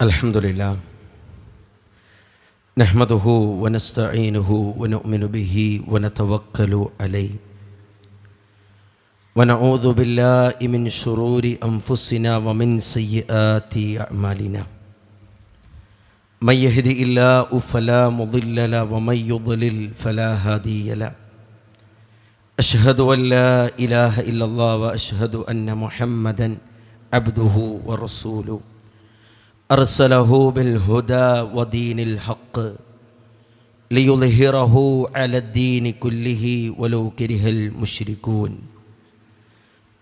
الحمد لله نحمده ونستعينه ونؤمن به ونتوكل عليه ونعوذ بالله من شرور أنفسنا ومن سيئات أعمالنا من يهد الله فلا مضل له ومن يضلل فلا هادي له أشهد أن لا إله إلا الله وأشهد أن محمدا عبده ورسوله أرسله بالهدى ودين الحق ليظهره على الدين كله ولو كره المشركون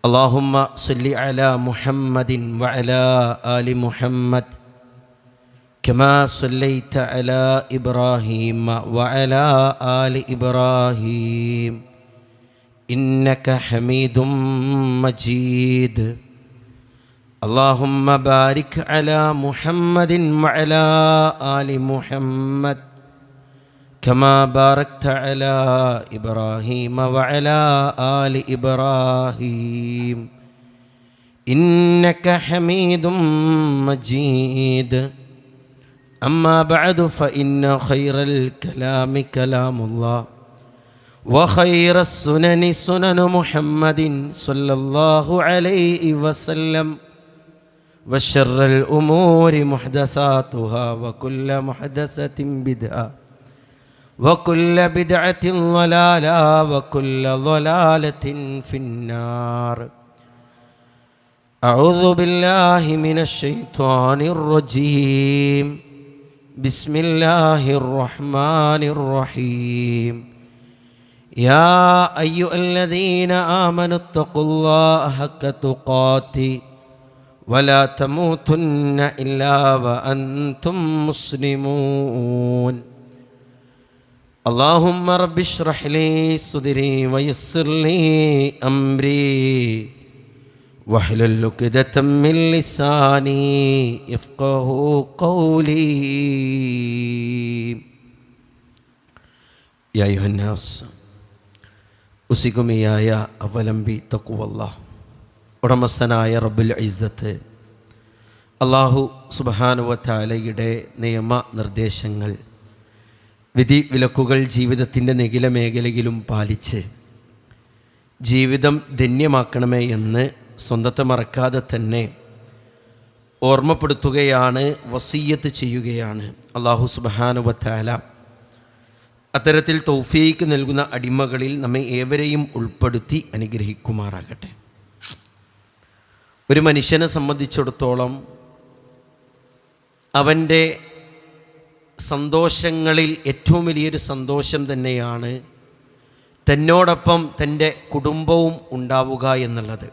اللهم صل على محمد وعلى آل محمد كما صليت على إبراهيم وعلى آل إبراهيم إنك حميد مجيد اللهم بارك على محمد وعلى آل محمد كما باركت على إبراهيم وعلى آل إبراهيم إنك حميد مجيد أما بعد فإن خير الكلام كلام الله وخير السنن سنن محمد صلى الله عليه وسلم وشر الأمور محدثاتها وكل محدثة بدعة وكل بدعة ضلالة وكل ضلالة في النار أعوذ بالله من الشيطان الرجيم بسم الله الرحمن الرحيم يا أيها الذين آمنوا اتقوا الله حق تقاته ولا تموتن إلا وأنتم مسلمون اللهم رب اشرح لي صدري ويسر لي أمري واحلل عقدة من لساني يفقهوا قولي يا أيها الناس أوصيكم إياي أولا بتقوى الله ഉടമസ്ഥനായ റബ്ബുൽ ഇസ്സത്ത് അല്ലാഹു സുബ്ഹാനഹു വ തആലയുടെ നിയമ നിർദ്ദേശങ്ങൾ വിധി വിലക്കുകൾ ജീവിതത്തിൻ്റെ നിഖില മേഖലയിലും പാലിച്ച് ജീവിതം ധന്യമാക്കണമേ എന്ന് സ്വന്തത്തെ മറക്കാതെ തന്നെ ഓർമ്മപ്പെടുത്തുകയാണ്, വസിയ്യത്ത് ചെയ്യുകയാണ്. അല്ലാഹു സുബ്ഹാനഹു വ തആല അത്തരത്തിൽ തൗഫീക്ക് നൽകുന്ന അടിമകളിൽ നമ്മെ ഏവരെയും ഉൾപ്പെടുത്തി അനുഗ്രഹിക്കുമാറാകട്ടെ. ഒരു മനുഷ്യനെ സംബന്ധിച്ചിടത്തോളം അവൻ്റെ സന്തോഷങ്ങളിൽ ഏറ്റവും വലിയൊരു സന്തോഷം തന്നെയാണ് തന്നോടൊപ്പം തൻ്റെ കുടുംബവും ഉണ്ടാവുക എന്നുള്ളത്.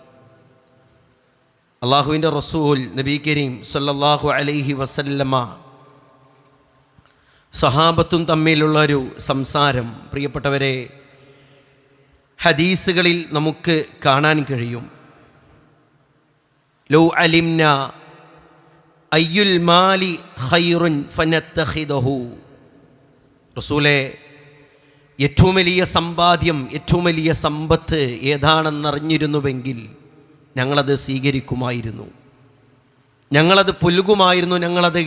അള്ളാഹുവിൻ്റെ റസൂൽ നബി കരീം സല്ലല്ലാഹു അലൈഹി വസല്ലമ സഹാബത്തും തമ്മിലുള്ളൊരു സംസാരം പ്രിയപ്പെട്ടവരെ ഹദീസുകളിൽ നമുക്ക് കാണാൻ കഴിയും. ലൗ അലിംന അയ്യുൽ മാലി ഖൈറുൻ ഫനത്തഖിദഹു. റസൂലേ, ഏറ്റവും വലിയ സമ്പാദ്യം, ഏറ്റവും വലിയ സമ്പത്ത് ഏതാണെന്നറിഞ്ഞിരുന്നുവെങ്കിൽ ഞങ്ങളത് സ്വീകരിക്കുമായിരുന്നു, ഞങ്ങളത് പുൽകുമായിരുന്നു, ഞങ്ങളത്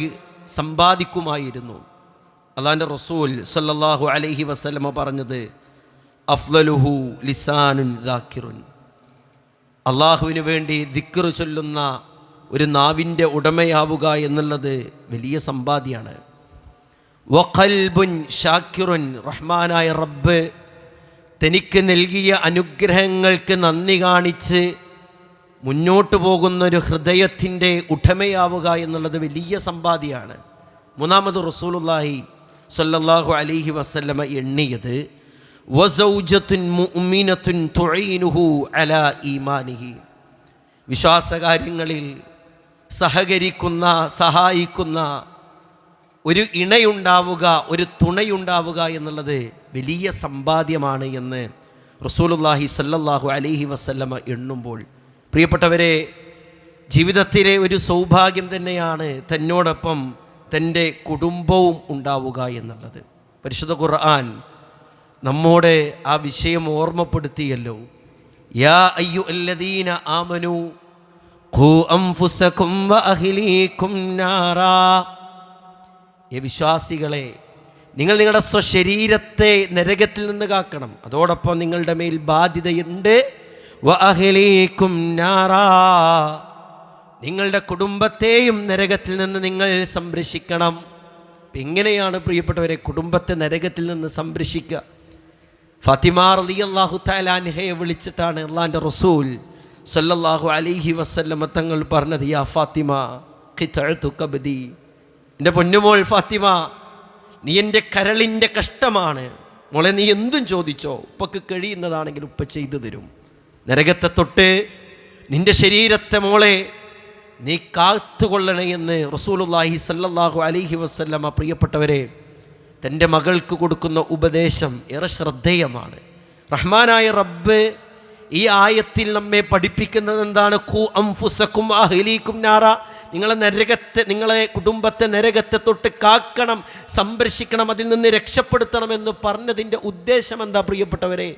സമ്പാദിക്കുമായിരുന്നു. അല്ലാഹുവിൻ്റെ റസൂൽ സല്ലല്ലാഹു അലൈഹി വസല്ലമ പറഞ്ഞത് അഫ്ളലുഹു ലിസാനുൻ ദാക്കിറുൻ. അള്ളാഹുവിന് വേണ്ടി ദിക്ർ ചൊല്ലുന്ന ഒരു നാവിൻ്റെ ഉടമയാവുക എന്നുള്ളത് വലിയ സമ്പാദ്യമാണ്. വഖൽബുൻ ഷാക്കിറുൻ, റഹ്മാനായ റബ്ബ് തനിക്ക് നൽകിയ അനുഗ്രഹങ്ങൾക്ക് നന്ദി കാണിച്ച് മുന്നോട്ട് പോകുന്നൊരു ഹൃദയത്തിൻ്റെ ഉടമയാവുക എന്നുള്ളത് വലിയ സമ്പാദ്യമാണ്. മൂന്നാമത് റസൂലുള്ളാഹി സ്വല്ലല്ലാഹു അലൈഹി വസല്ലമ എണ്ണിയത് വസൗജത്തുൻ മുഅ്മിനത്തുൻ തുഈനുഹു അലാ ഈമാനിഹി. വിശ്വാസകാര്യങ്ങളിൽ സഹകരിക്കുന്ന, സഹായിക്കുന്ന ഒരു ഇണയുണ്ടാവുക, ഒരു തുണയുണ്ടാവുക എന്നുള്ളത് വലിയ സമ്പാദ്യമാണ് എന്ന് റസൂലുള്ളാഹി സ്വല്ലല്ലാഹു അലൈഹി വസല്ലമ എണ്ണുമ്പോൾ പ്രിയപ്പെട്ടവരെ, ജീവിതത്തിലെ ഒരു സൗഭാഗ്യം തന്നെയാണ് തന്നോടൊപ്പം തൻ്റെ കുടുംബവും ഉണ്ടാവുക എന്നുള്ളത്. പരിശുദ്ധ ഖുർആൻ നമ്മോട് ആ വിഷയം ഓർമ്മപ്പെടുത്തിയല്ലോ. യാ അയ്യുഹല്ലദീന ആമനൂ ഖൂ അൻഫുസകും വഅഹ്ലീകും നാറാ. വിശ്വാസികളെ, നിങ്ങൾ നിങ്ങളുടെ സ്വശരീരത്തെ നരകത്തിൽ നിന്ന് കാക്കണം. അതോടൊപ്പം നിങ്ങളുടെ മേൽ ബാധ്യതയുണ്ട്. വഅഹ്ലീകും നാറാ, നിങ്ങളുടെ കുടുംബത്തെയും നരകത്തിൽ നിന്ന് നിങ്ങൾ സംരക്ഷിക്കണം. എങ്ങനെയാണ് പ്രിയപ്പെട്ടവരെ കുടുംബത്തെ നരകത്തിൽ നിന്ന് സംരക്ഷിക്കുക? ഫാത്തിമ റളിയല്ലാഹു തആല അൻഹയെ വിളിച്ചിട്ടാണ് അല്ലാഹുവിൻ്റെ റസൂൽ സല്ലല്ലാഹു അലൈഹി വസല്ലം തങ്ങൾ പറഞ്ഞത്, യാ ഫാത്തിമ ഖിതഅതു കബ്ദി, എൻ്റെ പൊന്നുമോൾ ഫാത്തിമ, നീ എൻ്റെ കരളിൻ്റെ കഷ്ടമാണ് മോളെ, നീ എന്തും ചോദിച്ചോ, ഉപ്പക്ക് കഴിയുന്നതാണെങ്കിൽ ഉപ്പ ചെയ്തു തരും. നരകത്തെ തൊട്ട് നിൻ്റെ ശരീരത്തെ മോളെ നീ കാത്തുകൊള്ളണേ എന്ന് റസൂലുള്ളാഹി സല്ലല്ലാഹു അലൈഹി വസല്ലമ പ്രിയപ്പെട്ടവരെ തൻ്റെ മകൾക്ക് കൊടുക്കുന്ന ഉപദേശം ഏറെ ശ്രദ്ധേയമാണ്. റഹ്മാനായ റബ്ബ് ഈ ആയത്തിൽ നമ്മെ പഠിപ്പിക്കുന്നത് എന്താണ്? ഖൂ അൻഫുസകും അഹ്ലീകും നാറ, നിങ്ങളെ കുടുംബത്തെ നരകത്തെ തൊട്ട് കാക്കണം, സംരക്ഷിക്കണം, അതിൽ നിന്ന് രക്ഷപ്പെടുത്തണമെന്ന് പറഞ്ഞതിൻ്റെ ഉദ്ദേശം എന്താ പ്രിയപ്പെട്ടവരെ?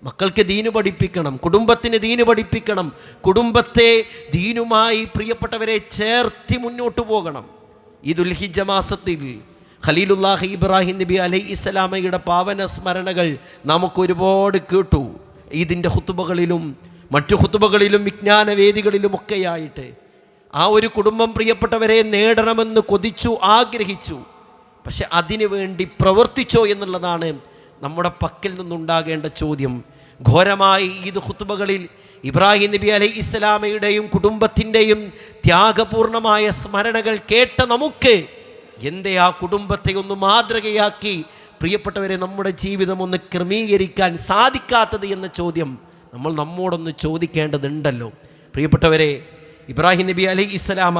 മക്കൾക്ക് ദീന് പഠിപ്പിക്കണം, കുടുംബത്തിന് ദീന് പഠിപ്പിക്കണം, കുടുംബത്തെ ദീനുമായി പ്രിയപ്പെട്ടവരെ ചേർത്തി മുന്നോട്ട് പോകണം. ഈ ദുൽഹിജ്ജ മാസത്തിൽ ഖലീലുല്ലാഹി ഇബ്രാഹിം നബി അലൈഹിസ്സലാമയുടെ പാവന സ്മരണകൾ നമുക്ക് ഒരുപാട് കേട്ടു. ഈദിൻ്റെ ഖുതുബകളിലും മറ്റു ഖുതുബകളിലും വിജ്ഞാനവേദികളിലുമൊക്കെയായിട്ട് ആ ഒരു കുടുംബം പ്രിയപ്പെട്ടവരെ നേടണമെന്ന് കൊതിച്ചു, ആഗ്രഹിച്ചു. പക്ഷെ അതിനു വേണ്ടി പ്രവർത്തിച്ചോ എന്നുള്ളതാണ് നമ്മുടെ പക്കൽ നിന്നുണ്ടാകേണ്ട ചോദ്യം. ഘോരമായി ഈദ് ഖുതുബകളിൽ ഇബ്രാഹിം നബി അലൈഹിസ്സലാമയുടെയും കുടുംബത്തിൻ്റെയും ത്യാഗപൂർണമായ സ്മരണകൾ കേട്ട നമുക്ക് എന്തേ ആ കുടുംബത്തെ ഒന്ന് മാതൃകയാക്കി പ്രിയപ്പെട്ടവരെ നമ്മുടെ ജീവിതം ഒന്ന് ക്രമീകരിക്കാൻ സാധിക്കാത്തത് എന്ന ചോദ്യം നമ്മൾ നമ്മോടൊന്ന് ചോദിക്കേണ്ടതുണ്ടല്ലോ. പ്രിയപ്പെട്ടവരെ, ഇബ്രാഹിം നബി അലൈഹിസ്സലാമ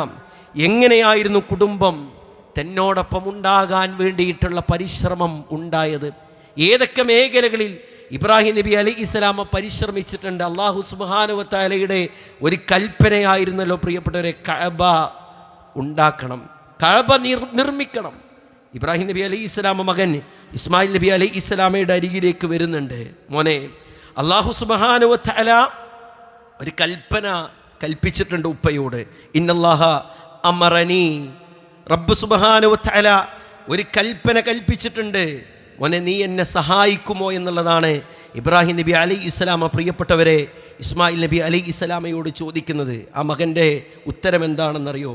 എങ്ങനെയായിരുന്നു കുടുംബം തന്നോടൊപ്പം ഉണ്ടാകാൻ വേണ്ടിയിട്ടുള്ള പരിശ്രമം ഉണ്ടായത്? ഏതൊക്കെ മേഖലകളിൽ ഇബ്രാഹിം നബി അലൈഹിസ്സലാമ പരിശ്രമിച്ചിട്ടുണ്ട്? അല്ലാഹു സുബ്ഹാനഹു വ തആലയുടെ ഒരു കൽപ്പനയായിരുന്നല്ലോ പ്രിയപ്പെട്ടവരെ, കഅബ ഉണ്ടാക്കണം, കഅബ നിർമ്മിക്കണം. ഇബ്രാഹിം നബി അലൈഹിസ്സലാമ മകൻ ഇസ്മായിൽ നബി അലൈഹിസ്സലാമയുടെ അരികിലേക്ക് വരുന്നുണ്ട്. മോനെ, അല്ലാഹു സുബ്ഹാനഹു വ തആല ഒരു കൽപ്പന കൽപ്പിച്ചിട്ടുണ്ട് ഉപ്പയോട്. ഇന്നല്ലാഹ അമറനി, റബ്ബ് സുബ്ഹാനഹു വ തആല ഒരു കൽപ്പന കൽപ്പിച്ചിട്ടുണ്ട്. മോനെ, നീ എന്നെ സഹായിക്കുമോ എന്നുള്ളതാണ് ഇബ്രാഹിം നബി അലൈഹിസ്സലാമ പ്രിയപ്പെട്ടവരെ ഇസ്മായിൽ നബി അലൈഹിസ്സലാമയോട് ചോദിക്കുന്നത്. ആ മകൻ്റെ ഉത്തരം എന്താണെന്നറിയോ?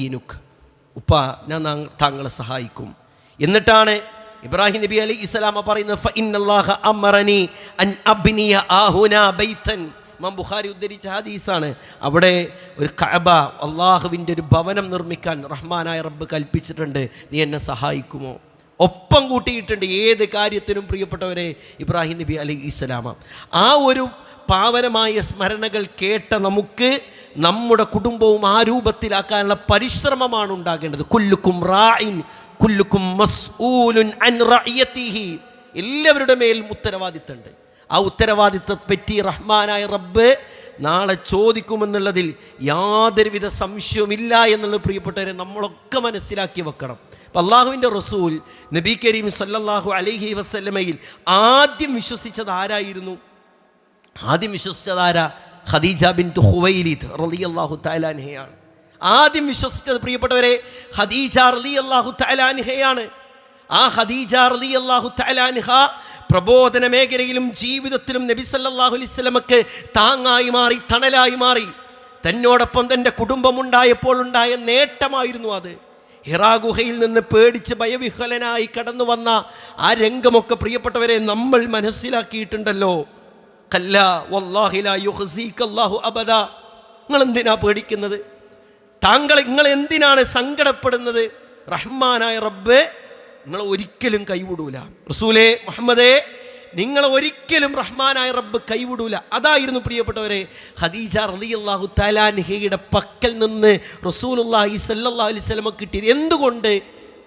ഈനുക്ക്, ഉപ്പ ഞാൻ താങ്കളെ സഹായിക്കും. എന്നിട്ടാണ് ഇബ്രാഹിം നബി അലൈഹിസ്സലാമ പറയുന്നത്, ഫഇന്നല്ലാഹ അമറനി അൻ അബ്നിയ ആഹുനാ ബൈതൻ. ഇമാം ബുഖാരി ഉദ്ധരിച്ച ഹദീസാണ്. അവിടെ ഒരു കഅബ, അള്ളാഹുവിൻ്റെ ഒരു ഭവനം നിർമ്മിക്കാൻ റഹ്മാനായ റബ്ബ് കൽപ്പിച്ചിട്ടുണ്ട്. നീ എന്നെ സഹായിക്കുമോ? ഒപ്പം കൂട്ടിയിട്ടുണ്ട് ഏത് കാര്യത്തിനും പ്രിയപ്പെട്ടവരെ ഇബ്രാഹിം നബി അലൈഹിസ്സലാമ. ആ ഒരു പാവനമായ സ്മരണകൾ കേട്ട നമുക്ക് നമ്മുടെ കുടുംബവും ആ രൂപത്തിലാക്കാനുള്ള പരിശ്രമമാണ് ഉണ്ടാകേണ്ടത്. കുല്ലുക്കും റാഇൻ കുല്ലുക്കും മസ്ഊലുൻ അൻ റഅയതിഹി, എല്ലാവരുടെ മേലും ഉത്തരവാദിത്തമുണ്ട്. ആ ഉത്തരവാദിത്തത്തെപ്പറ്റി റഹ്മാനായ റബ്ബ് നാളെ ചോദിക്കുമെന്നുള്ളതിൽ യാതൊരുവിധ സംശയവുമില്ല എന്നുള്ളത് പ്രിയപ്പെട്ടവരെ നമ്മളൊക്കെ മനസ്സിലാക്കി വെക്കണം. അപ്പം അള്ളാഹുവിൻ്റെ റസൂൽ നബി കരീം സല്ലല്ലാഹു അലൈഹി വസല്ലമയിൽ ആദ്യം വിശ്വസിച്ചത് ആരായിരുന്നു? ആദ്യം വിശ്വസിച്ചത് ആരാ? ഖദീജ ബിൻത് ഖുവൈലിദ് റളിയല്ലാഹു തആല അൻഹയാണ്. ആദ്യം വിശ്വസിച്ചത് പ്രിയപ്പെട്ടവരെ ഖദീജ റളിയല്ലാഹു തആല അൻഹയാണ്. ആ ഖദീജ റളിയല്ലാഹു തആല അൻഹ പ്രബോധന മേഖലയിലും ജീവിതത്തിലും നബി സല്ലല്ലാഹു അലൈഹി വസല്ലമക്ക് താങ്ങായി മാറി, തണലായി മാറി. തന്നോടൊപ്പം തൻ്റെ കുടുംബമുണ്ടായപ്പോൾ ഉണ്ടായ നേട്ടമായിരുന്നു അത്. ഹിറാ ഗുഹയിൽ നിന്ന് പേടിച്ച് ഭയവിഹ്വലനായി കടന്നു വന്ന ആ രംഗമൊക്കെ പ്രിയപ്പെട്ടവരെ നമ്മൾ മനസ്സിലാക്കിയിട്ടുണ്ടല്ലോ. കല്ലാ വല്ലാഹി ലാ യുഖ്സീക അല്ലാഹു അബദാ. നിങ്ങൾ എന്തിനാ പേടിക്കുന്നത്? നിങ്ങൾ എന്തിനാണ് സങ്കടപ്പെടുന്നത്? റഹ്മാനായ റബ്ബ് നിങ്ങൾ ഒരിക്കലും കൈവിടൂല. റസൂലേ മുഹമ്മദേ, നിങ്ങൾ ഒരിക്കലും റഹ്മാനായ റബ്ബ് കൈവിടൂല. അതായിരുന്നു പ്രിയപ്പെട്ടവരെ ഖദീജ റളിയല്ലാഹു തആല അൻഹയുടെ പക്കൽ നിന്ന് റസൂലുള്ളാഹി സ്വല്ലല്ലാഹു അലൈഹി വസല്ലം കിട്ടിയത്. എന്തുകൊണ്ട്?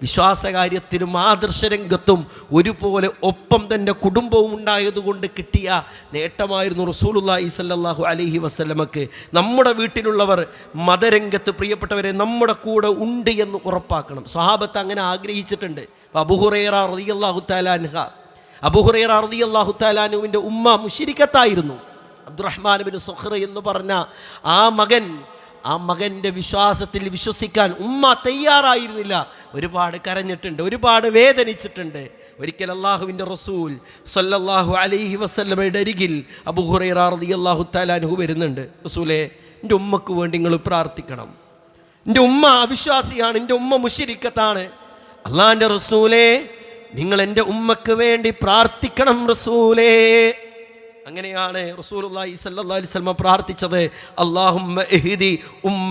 വിശ്വാസകാര്യത്തിലും ആദർശരംഗത്തും ഒരുപോലെ ഒപ്പം തൻ്റെ കുടുംബവും ഉണ്ടായതുകൊണ്ട് കിട്ടിയ നേട്ടമായിരുന്നു റസൂലുള്ളാഹി സ്വല്ലല്ലാഹു അലൈഹി വസല്ലമക്ക്. നമ്മുടെ വീട്ടിലുള്ളവർ മതരംഗത്ത് പ്രിയപ്പെട്ടവരെ നമ്മുടെ കൂടെ ഉണ്ട് എന്ന് ഉറപ്പാക്കണം. സ്വഹാബത്ത് അങ്ങനെ ആഗ്രഹിച്ചിട്ടുണ്ട്. അബൂ ഹുറൈറ റളിയല്ലാഹു തആല അൻഹ, അബൂ ഹുറൈറ റളിയല്ലാഹു തആല അൻഹുവിൻ്റെ ഉമ്മ മുശ്രിക്കത്തായിരുന്നു. അബ്ദുറഹ്മാൻ ബിൻ സുഖ്റ എന്ന് പറഞ്ഞ ആ മകൻ ആ മകൻ്റെ വിശ്വാസത്തിൽ വിശ്വസിക്കാൻ ഉമ്മ തയ്യാറായിരുന്നില്ല. ഒരുപാട് കരഞ്ഞിട്ടുണ്ട്, ഒരുപാട് വേദനിച്ചിട്ടുണ്ട്. ഒരിക്കൽ അള്ളാഹുവിൻ്റെ റസൂൽ സല്ലല്ലാഹു അലൈഹി വസല്ലമയുടെ അരികിൽ അബൂ ഹുറൈറ റളിയല്ലാഹു തആല അൻഹു വരുന്നുണ്ട്. റസൂലേ, എൻ്റെ ഉമ്മക്ക് വേണ്ടി നിങ്ങൾ പ്രാർത്ഥിക്കണം. എൻ്റെ ഉമ്മ അവിശ്വാസിയാണ്, എൻ്റെ ഉമ്മ മുശ്രിക്കത്താണ്. അള്ളാഹിൻ്റെ റസൂലേ, നിങ്ങൾ എൻ്റെ ഉമ്മക്ക് വേണ്ടി പ്രാർത്ഥിക്കണം റസൂലേ. അങ്ങനെയാണ് റസൂലുള്ളാഹി സ്വല്ലല്ലാഹു അലൈഹി വസല്ലം പ്രാർത്ഥിച്ചത്. അല്ലാഹുമ്മ ഇഹ്ദി ഉമ്മ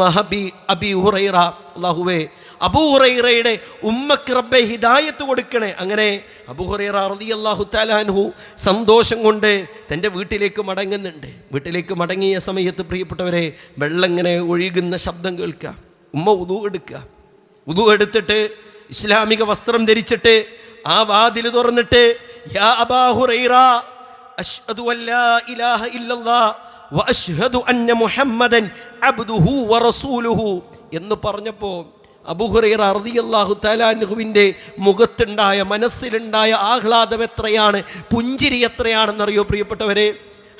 അബീ ഹുറൈറ, അല്ലാഹുവേ അബൂ ഹുറൈറയുടെ ഉമ്മക്ക് റബ്ബേ ഹിദായത്ത് കൊടുക്കണേ. അങ്ങനെ അബൂ ഹുറൈറ റളിയല്ലാഹു തആല അൻഹു സന്തോഷം കൊണ്ട് തൻ്റെ വീട്ടിലേക്ക് മടങ്ങുന്നുണ്ട്. വീട്ടിലേക്ക് മടങ്ങിയ സമയത്ത് പ്രിയപ്പെട്ടവരെ, വെള്ളം ഇങ്ങനെ ഒഴുകുന്ന ശബ്ദം കേൾക്കുക. ഉമ്മ വുദൂ എടുക്കുക. വുദൂ എടുത്തിട്ട് ഇസ്ലാമിക വസ്ത്രം ധരിച്ചിട്ട് ആ വാതിൽ തുറന്നിട്ട് യാ അബാ ഹുറൈറ അശ്ഹദു അല്ലാ ഇലാഹ ഇല്ലല്ലാഹ് വ അശ്ഹദു അന്ന മുഹമ്മദൻ അബ്ദുഹു വ റസൂലുഹു എന്ന് പറഞ്ഞപ്പോൾ അബൂ ഹുറൈറ റളിയല്ലാഹു തആല അൻഹുവിൻ്റെ മുഖത്തുണ്ടായ, മനസ്സിലുണ്ടായ ആഹ്ലാദം എത്രയാണ്, പുഞ്ചിരി എത്രയാണെന്നറിയോ പ്രിയപ്പെട്ടവരെ?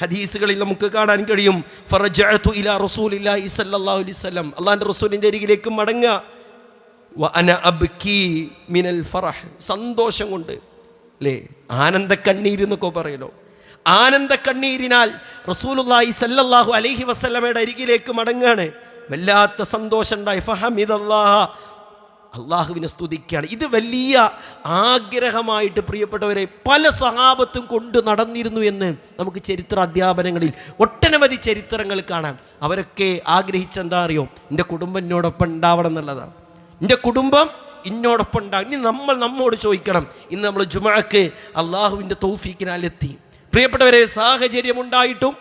ഹദീസുകളിൽ നമുക്ക് കാണാൻ കഴിയും. ഫറജഅതു ഇലാ റസൂലില്ലാഹി സ്വല്ലല്ലാഹു അലൈഹി വസല്ലം, അല്ലാഹുവിൻ്റെ റസൂലിൻ്റെ അരികിലേക്ക് മടങ്ങുക. വ അന അബ്കി മിനൽ ഫറഹ്, സന്തോഷം കൊണ്ട്, അല്ലേ, ആനന്ദ കണ്ണീരെന്നൊക്കെ പറയലോ. ആനന്ദ കണ്ണീരിനാൽ റസൂലുള്ളാഹി സ്വല്ലല്ലാഹു അലൈഹി വസല്ലമയുടെ അരികിലേക്ക് മടങ്ങുകയാണ്. വല്ലാത്ത സന്തോഷം ഉണ്ടായി. ഫഹമിദല്ലാഹ, അള്ളാഹുവിനെ സ്തുതിക്കുകയാണ്. ഇത് വലിയ ആഗ്രഹമായിട്ട് പ്രിയപ്പെട്ടവരെ പല സഹാബത്തും കൊണ്ട് നടന്നിരുന്നു എന്ന് നമുക്ക് ചരിത്ര അധ്യാപനങ്ങളിൽ ഒട്ടനവധി ചരിത്രങ്ങൾ കാണാം. അവരൊക്കെ ആഗ്രഹിച്ചെന്താ അറിയോ? എൻ്റെ കുടുംബം എന്നോടൊപ്പം ഉണ്ടാവണം എന്നുള്ളതാണ്. എൻ്റെ കുടുംബം ഇന്നോടൊപ്പം ഉണ്ടാകും. ഇനി നമ്മോട് ചോദിക്കണം. ഇന്ന് നമ്മൾ ജുമുഅക്ക് അള്ളാഹുവിൻ്റെ തൗഫീക്കിനാൽ എത്തി. പ്രിയപ്പെട്ടവരെ, സാഹചര്യമുണ്ടായിട്ടും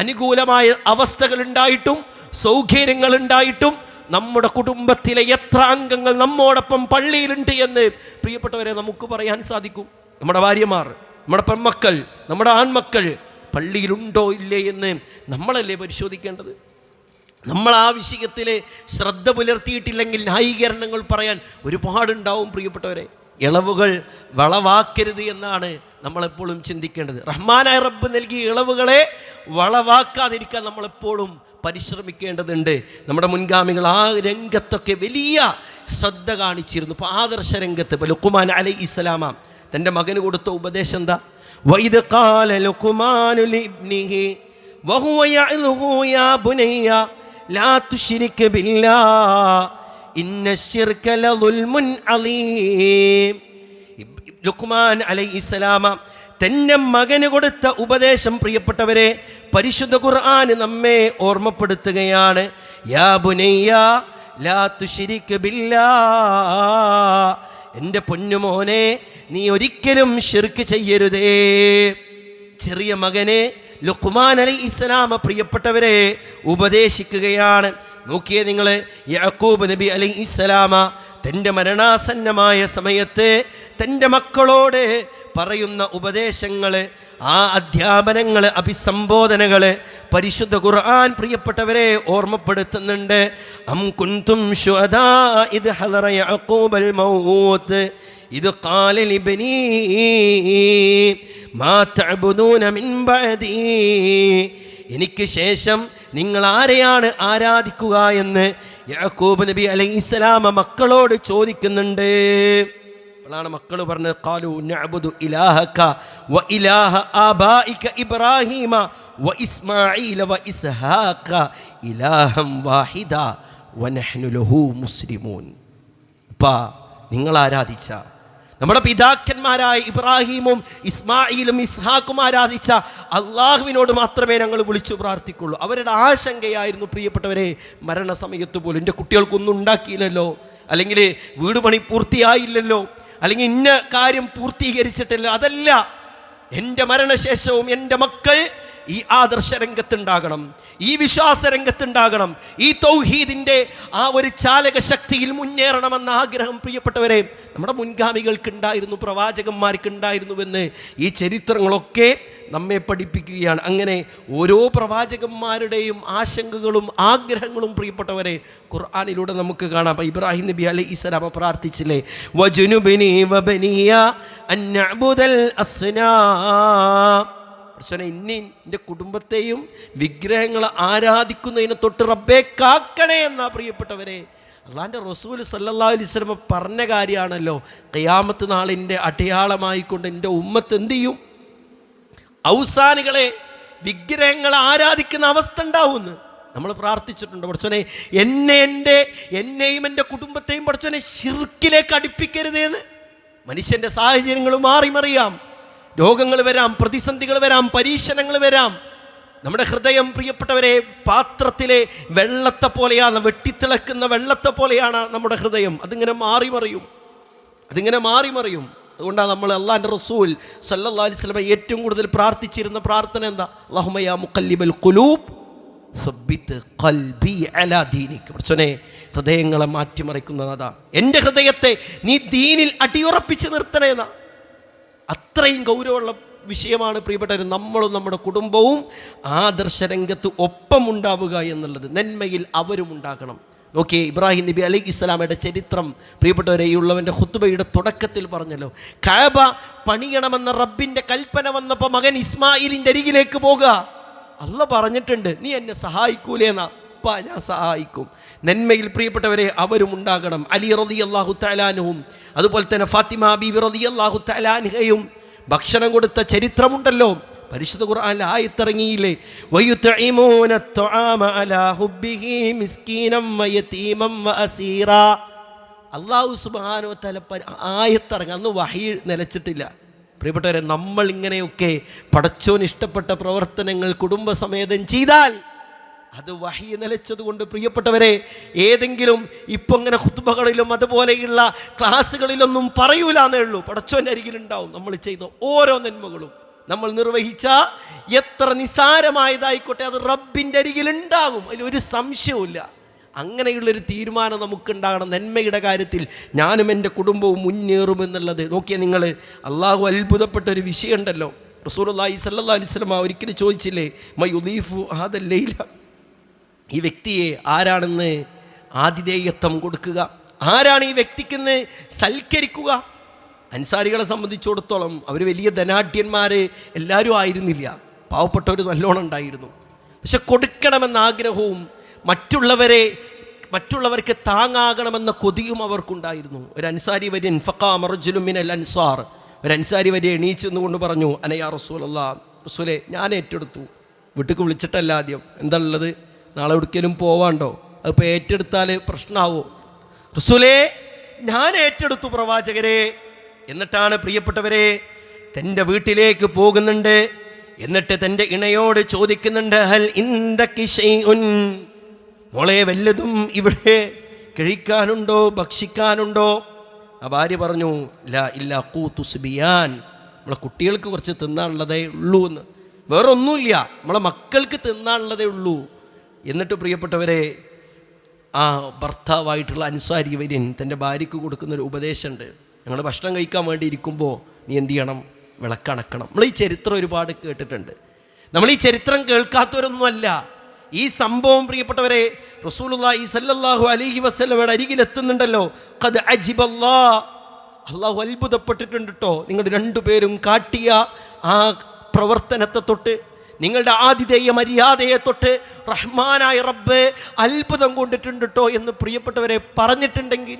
അനുകൂലമായ അവസ്ഥകളുണ്ടായിട്ടും സൗകര്യങ്ങളുണ്ടായിട്ടും നമ്മുടെ കുടുംബത്തിലെ എത്ര അംഗങ്ങൾ നമ്മോടൊപ്പം പള്ളിയിലുണ്ട് എന്ന് പ്രിയപ്പെട്ടവരെ നമുക്ക് പറയാൻ സാധിക്കും? നമ്മുടെ ഭാര്യമാർ, നമ്മുടെ പെൺമക്കൾ, നമ്മുടെ ആൺമക്കൾ പള്ളിയിലുണ്ടോ ഇല്ലേ എന്ന് നമ്മളല്ലേ പരിശോധിക്കേണ്ടത്? നമ്മൾ ആ വിഷയത്തിൽ ശ്രദ്ധ പുലർത്തിയിട്ടില്ലെങ്കിൽ ന്യായീകരണങ്ങൾ പറയാൻ ഒരുപാടുണ്ടാവും പ്രിയപ്പെട്ടവരെ. ഇളവുകൾ വളവാക്കരുത് എന്നാണ് നമ്മളെപ്പോഴും ചിന്തിക്കേണ്ടത്. റഹ്മാനായ റബ്ബ് നൽകിയ ഇളവുകളെ വളവാക്കാതിരിക്കാൻ നമ്മളെപ്പോഴും പരിശ്രമിക്കേണ്ടതുണ്ട്. നമ്മുടെ മുൻഗാമികൾ ആ രംഗത്തൊക്കെ വലിയ ശ്രദ്ധ കാണിച്ചിരുന്നു. ഇപ്പോൾ ആദർശ രംഗത്ത് ഇപ്പോൾ ലുഖ്മാൻ അലൈഹിസ്സലാം തൻ്റെ മകന് കൊടുത്ത ഉപദേശം എന്താ? വഇദ് ഖാല ലുഖ്മാനു ലിബ്നിഹി വഹുവ യഅ്ലുഹു യാ ബുനയ്യ ലാ തുശ്രിക് ബില്ലാഹ് ഇന്നശ്ശിർക ലദുൽമുൻ അലീം. ലുഖ്മാൻ അലൈഹിസ്സലാം തൻ്റെ മകന് കൊടുത്ത ഉപദേശം പ്രിയപ്പെട്ടവരെ പരിശുദ്ധ ഖുർആൻ നമ്മെ ഓർമ്മപ്പെടുത്തുകയാണ്. യാ ബുനയ്യ ലാ തുശ്രിക് ബില്ലാഹ്, എൻ്റെ പൊന്നുമോനെ നീ ഒരിക്കലും ശിർക്ക് ചെയ്യരുതേ. ചെറിയ മകനെ ലുഖ്മാൻ അലൈഹിസ്സലാം പ്രിയപ്പെട്ടവരെ ഉപദേശിക്കുകയാണ്. നോക്കിയേ നിങ്ങൾ, യാക്കൂബ് നബി അലൈഹിസ്സലാം തൻ്റെ മരണാസന്നമായ സമയത്ത് തൻ്റെ മക്കളോട് പറയുന്ന ഉപദേശങ്ങൾ, ആ അധ്യാപനങ്ങൾ, അഭിസംബോധനകൾ പരിശുദ്ധ ഖുർആൻ പ്രിയപ്പെട്ടവരെ ഓർമ്മപ്പെടുത്തുന്നുണ്ട്. അം കുൻതും ശുഹദാ ഇദ് ഹദറ യഅഖൂബൽ മൗത്ത് ഇദ് ഖാല ലിബ്നീ മാ തഅബുദൂന മിൻ ബഅദീ, എനിക്ക് ശേഷം നിങ്ങൾ ആരെയാണ് ആരാധിക്കുക എന്ന് യാക്കൂബ് നബി അലൈഹിസ്സലാം മക്കളോട് ചോദിക്കുന്നുണ്ട്. അപ്പോഴാണ് മക്കൾ പറഞ്ഞത് ഖാലു നഅബുദു ഇലാഹക വ ഇലാഹ ആബായിക ഇബ്രാഹീമ വ ഇസ്മാഈല വ ഇസ്ഹാഖ ഇലാഹം വാഹിദ വ നഹ്നു ലഹു മുസ്ലിമൂൻ. അപ്പാ, നിങ്ങൾ ആരാധിച്ച, നമ്മുടെ പിതാക്കന്മാരായ ഇബ്രാഹീമും ഇസ്മായിലും ഇസ്ഹാഖും ആരാധിച്ച അള്ളാഹുവിനോട് മാത്രമേ ഞങ്ങൾ വിളിച്ചു പ്രാർത്ഥിക്കുള്ളൂ. അവരുടെ ആശങ്കയായിരുന്നു പ്രിയപ്പെട്ടവരെ, മരണസമയത്ത് പോലും എൻ്റെ കുട്ടികൾക്കൊന്നും ഉണ്ടാക്കിയില്ലല്ലോ, അല്ലെങ്കിൽ വീട് പണി പൂർത്തിയായില്ലല്ലോ, അല്ലെങ്കിൽ ഇന്ന കാര്യം പൂർത്തീകരിച്ചിട്ടില്ല. അതല്ല, എൻ്റെ മരണശേഷവും എൻ്റെ മക്കൾ ഈ ആദർശ രംഗത്തുണ്ടാകണം, ഈ വിശ്വാസ രംഗത്തുണ്ടാകണം, ഈ തൗഹീദിൻ്റെ ആ ഒരു ചാലക ശക്തിയിൽ മുന്നേറണമെന്ന ആഗ്രഹം പ്രിയപ്പെട്ടവരെ നമ്മുടെ മുൻഗാമികൾക്കുണ്ടായിരുന്നു, പ്രവാചകന്മാർക്കുണ്ടായിരുന്നുവെന്ന് ഈ ചരിത്രങ്ങളൊക്കെ നമ്മെ പഠിപ്പിക്കുകയാണ്. അങ്ങനെ ഓരോ പ്രവാചകന്മാരുടെയും ആശങ്കകളും ആഗ്രഹങ്ങളും പ്രിയപ്പെട്ടവരെ ഖുർആനിലൂടെ നമുക്ക് കാണാം. അപ്പോൾ ഇബ്രാഹിം നബി അലൈഹിസ്സലാം പ്രാർത്ഥിച്ചില്ലേ, വജുനുബിനി വബനിയ അൻ നഅ്ബുദൽ അസ്നാം, പടച്ചോനെ ഇനി എൻ്റെ കുടുംബത്തെയും വിഗ്രഹങ്ങൾ ആരാധിക്കുന്നതിനെ തൊട്ട് റബ്ബേ കാക്കണേ എന്നാ പ്രിയപ്പെട്ടവരെ അള്ളാൻ്റെ റസൂൽ സല്ലല്ലാഹു അലൈഹി വസല്ലം പറഞ്ഞ കാര്യമാണല്ലോ. ഖിയാമത്ത് നാളിൻ്റെ അടയാളമായിക്കൊണ്ട് എൻ്റെ ഉമ്മത്ത് എന്ത് ചെയ്യും? ഔസാനുകളെ വിഗ്രഹങ്ങൾ ആരാധിക്കുന്ന അവസ്ഥ ഉണ്ടാവുമെന്ന് നമ്മൾ പ്രാർത്ഥിച്ചിട്ടുണ്ട്. പടച്ചോനെ എന്നെയും എൻ്റെ കുടുംബത്തെയും പടച്ചോനെ ശിർക്കിലേക്ക് അടുപ്പിക്കരുതേന്ന്. മനുഷ്യൻ്റെ സാഹചര്യങ്ങൾ മാറി മറിയാം, രോഗങ്ങൾ വരാം, പ്രതിസന്ധികൾ വരാം, പരീക്ഷണങ്ങൾ വരാം. നമ്മുടെ ഹൃദയം പ്രിയപ്പെട്ടവരെ പാത്രത്തിലെ വെള്ളത്തെ പോലെയാണ്, വെട്ടിത്തിളക്കുന്ന വെള്ളത്തെ പോലെയാണ് നമ്മുടെ ഹൃദയം. അതിങ്ങനെ മാറി മറിയും. അതുകൊണ്ടാണ് നമ്മൾ അല്ലാഹുവിൻ്റെ റസൂൽ സല്ലല്ലാഹു അലൈഹി വസല്ലം ഏറ്റവും കൂടുതൽ പ്രാർത്ഥിച്ചിരുന്ന പ്രാർത്ഥന എന്താ? അല്ലാഹുമ്മ യാ മുഖല്ലിബൽ ഖുലൂബ് സബ്ബിത് ഖൽബി അലാ ദീനിക്. പടച്ചോനെ ഹൃദയങ്ങളെ മാറ്റിമറിക്കുന്നതാ, എൻ്റെ ഹൃദയത്തെ നീ ദീനിൽ അടിയുറപ്പിച്ച് നിർത്തണേന്നാ. അത്രയും ഗൗരവമുള്ള വിഷയമാണ് പ്രിയപ്പെട്ടവർ. നമ്മളും നമ്മുടെ കുടുംബവും ആദർശരംഗത്ത് ഒപ്പമുണ്ടാവുക എന്നുള്ളത്. നന്മയിൽ അവരും ഉണ്ടാകണം. നോക്കിയേ, ഇബ്രാഹിം നബി അലൈഹി ഇസ്ലാമയുടെ ചരിത്രം പ്രിയപ്പെട്ടവരെ ഈ ഉള്ളവൻ്റെ ഖുത്ബയുടെ തുടക്കത്തിൽ പറഞ്ഞല്ലോ. കഅബ പണിയണമെന്ന റബ്ബിൻ്റെ കൽപ്പന വന്നപ്പോൾ മകൻ ഇസ്മായിലിൻ്റെ അരികിലേക്ക് പോകുക. അല്ലാഹ് പറഞ്ഞിട്ടുണ്ട്, നീ എന്നെ സഹായിക്കൂലേന്നാ. ഞാൻ സഹായിക്കും. നന്മയിൽ പ്രിയപ്പെട്ടവരെ അവരും ഉണ്ടാകണം. അലി റളിയല്ലാഹു തആല അൻഹും അതുപോലെ തന്നെ ഫാത്തിമ ബീവി റളിയല്ലാഹു തആല അൻഹയും ഭക്ഷണം കൊടുത്ത ചരിത്രമുണ്ടല്ലോ. പരിശുദ്ധ ഖുർആനിൽ ആയത്തിറങ്ങിയില്ലേ, വയുത്ഇമൂന അത്അമ അലാ ഹുബ്ബിഹി മിസ്കീനം വയതീമം വഅസീറാ. അല്ലാഹു സുബ്ഹാനഹു വ തആല ആയത്തിറങ്ങി, അന്ന് വഹി നിലച്ചിട്ടില്ല. പ്രിയപ്പെട്ടവരെ, നമ്മൾ ഇങ്ങനെയൊക്കെ പടച്ചോൻ ഇഷ്ടപ്പെട്ട പ്രവർത്തനങ്ങൾ കുടുംബസമേതം ചെയ്താൽ അത് വഹി നിലച്ചതുകൊണ്ട് പ്രിയപ്പെട്ടവരെ ഏതെങ്കിലും ഇപ്പം ഇങ്ങനെ ഖുത്ബകളിലും അതുപോലെയുള്ള ക്ലാസ്സുകളിലൊന്നും പറയൂലെന്നേ ഉള്ളൂ. പടച്ചോൻ്റെ അരികിലുണ്ടാവും നമ്മൾ ചെയ്ത ഓരോ നന്മകളും. നമ്മൾ നിർവഹിച്ച എത്ര നിസാരമായതായിക്കോട്ടെ അത് റബ്ബിൻ്റെ അരികിലുണ്ടാകും, അതിലൊരു സംശയവുമില്ല. അങ്ങനെയുള്ളൊരു തീരുമാനം നമുക്കുണ്ടാകണം. നന്മയുടെ കാര്യത്തിൽ ഞാനും എൻ്റെ കുടുംബവും മുന്നേറുമെന്നുള്ളത്. നോക്കിയാൽ നിങ്ങൾ, അള്ളാഹു അത്ഭുതപ്പെട്ടൊരു വിഷയമുണ്ടല്ലോ. റസൂലുള്ളാഹി സ്വല്ലല്ലാഹു അലൈഹി വസല്ലം ഒരിക്കലും ചോദിച്ചില്ലേ, മയുദീഫു ഹാദൽ ലൈല, ഈ വ്യക്തിയെ ആരാണെന്ന് ആതിഥേയത്വം കൊടുക്കുക, ആരാണ് ഈ വ്യക്തിക്കെന്ന് സൽക്കരിക്കുക. അൻസാരികളെ സംബന്ധിച്ചിടത്തോളം അവർ വലിയ ധനാഢ്യന്മാർ എല്ലാവരും ആയിരുന്നില്ല, പാവപ്പെട്ടവർ നല്ലോണം ഉണ്ടായിരുന്നു. പക്ഷെ കൊടുക്കണമെന്ന ആഗ്രഹവും മറ്റുള്ളവർക്ക് താങ്ങാകണമെന്ന കൊതിയും അവർക്കുണ്ടായിരുന്നു. ഒരു അൻസാരി വര്യൻ ഫഖാമ റജുലുൻ മിനൽ അൻസാർ, ഒരു അൻസാരി വര്യൻ എണീച്ചെന്നുകൊണ്ട് പറഞ്ഞു, അനയാ റസൂലല്ലാഹ്, റസൂലേ ഞാൻ ഏറ്റെടുത്തു. വീട്ടിലേക്ക് വിളിച്ചിട്ടല്ല, ആദ്യം എന്താ ഉള്ളത്, നാളെ എവിടേക്കെങ്കിലും പോവാണ്ടോ, അതിപ്പോൾ ഏറ്റെടുത്താൽ പ്രശ്നമാവോ? റസൂലേ ഞാൻ ഏറ്റെടുത്തു പ്രവാചകരെ. എന്നിട്ടാണ് പ്രിയപ്പെട്ടവരെ തൻ്റെ വീട്ടിലേക്ക് പോകുന്നുണ്ട്. എന്നിട്ട് തൻ്റെ ഇണയോട് ചോദിക്കുന്നുണ്ട്, ഹൽ ഇൻദകി ശൈഉൻ, മോളെ വല്ലതും ഇവിടെ കഴിക്കാനുണ്ടോ, ഭക്ഷിക്കാനുണ്ടോ? ആ ഭാര്യ പറഞ്ഞു, ലാ ഇല്ലാ ഖൂതു സുബിയാൻ, നമ്മളെ കുട്ടികൾക്ക് കുറച്ച് തിന്നാനുള്ളതേ ഉള്ളൂ എന്ന്, വേറെ ഒന്നുമില്ല, നമ്മളെ മക്കൾക്ക് തിന്നാനുള്ളതേ ഉള്ളൂ. എന്നിട്ട് പ്രിയപ്പെട്ടവരെ ആ ഭർത്താവായിട്ടുള്ള അൻസാരി വര്യൻ തൻ്റെ ഭാര്യയ്ക്ക് കൊടുക്കുന്നൊരു ഉപദേശമുണ്ട്. ഞങ്ങൾ ഭക്ഷണം കഴിക്കാൻ വേണ്ടി ഇരിക്കുമ്പോൾ നീ എന്ത് ചെയ്യണം, വിളക്കണക്കണം. നമ്മൾ ഈ ചരിത്രം ഒരുപാട് കേട്ടിട്ടുണ്ട്. നമ്മൾ ഈ ചരിത്രം കേൾക്കാത്തവരൊന്നുമല്ല. ഈ സംഭവം പ്രിയപ്പെട്ടവരെ റസൂലുള്ളാഹി സ്വല്ലല്ലാഹു അലൈഹി വസല്ലമയുടെ അരികിലെത്തുന്നുണ്ടല്ലോ. ഖദ് അജിബല്ലാഹ്, അള്ളാഹു അത്ഭുതപ്പെട്ടിട്ടുണ്ട് കേട്ടോ. നിങ്ങൾ രണ്ടുപേരും കാട്ടിയ ആ പ്രവർത്തനത്തെ തൊട്ട്, നിങ്ങളുടെ ആതിഥേയ മര്യാദയെ തൊട്ട് റഹ്മാനായ റബ്ബ് അത്ഭുതം കൊണ്ടിട്ടുണ്ട് കേട്ടോ എന്ന് പ്രിയപ്പെട്ടവരെ പറഞ്ഞിട്ടുണ്ടെങ്കിൽ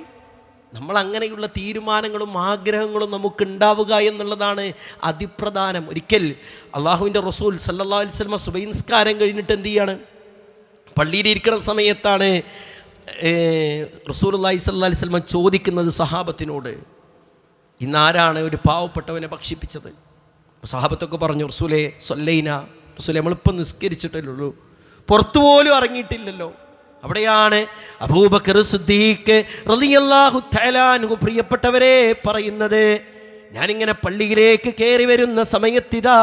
നമ്മൾ അങ്ങനെയുള്ള തീരുമാനങ്ങളും ആഗ്രഹങ്ങളും നമുക്കുണ്ടാവുക എന്നുള്ളതാണ് അതിപ്രധാനം. ഒരിക്കൽ അള്ളാഹുവിൻ്റെ റസൂൽ സല്ലല്ലാഹു അലൈഹി വസല്ലം സുബഹി നിസ്കാരം കഴിഞ്ഞിട്ട് എന്ത് ചെയ്യാണ്, പള്ളിയിലിരിക്കുന്ന സമയത്താണ് റസൂലുള്ളാഹി സ്വല്ലല്ലാഹു അലൈഹി വസല്ലം ചോദിക്കുന്നത് സഹാബത്തിനോട്, ഇന്നാരാണ് ഒരു പാവപ്പെട്ടവനെ ഭക്ഷിപ്പിച്ചത്? സഹാബത്തൊക്കെ പറഞ്ഞു, റസൂലേ സല്ലൈന, റസൂലേ നമ്മളിപ്പോൾ നിസ്കരിച്ചിട്ടല്ലേ ഉള്ളൂ, പുറത്തു പോലും ഇറങ്ങിയിട്ടില്ലല്ലോ. അവിടെയാണ് അബൂബക്കർ സിദ്ദീഖ് റളിയല്ലാഹു തആല അൻഹു പ്രിയപ്പെട്ടവരെ പറയുന്നത്, ഞാനിങ്ങനെ പള്ളിയിലേക്ക് കയറി വരുന്ന സമയത്തിതാ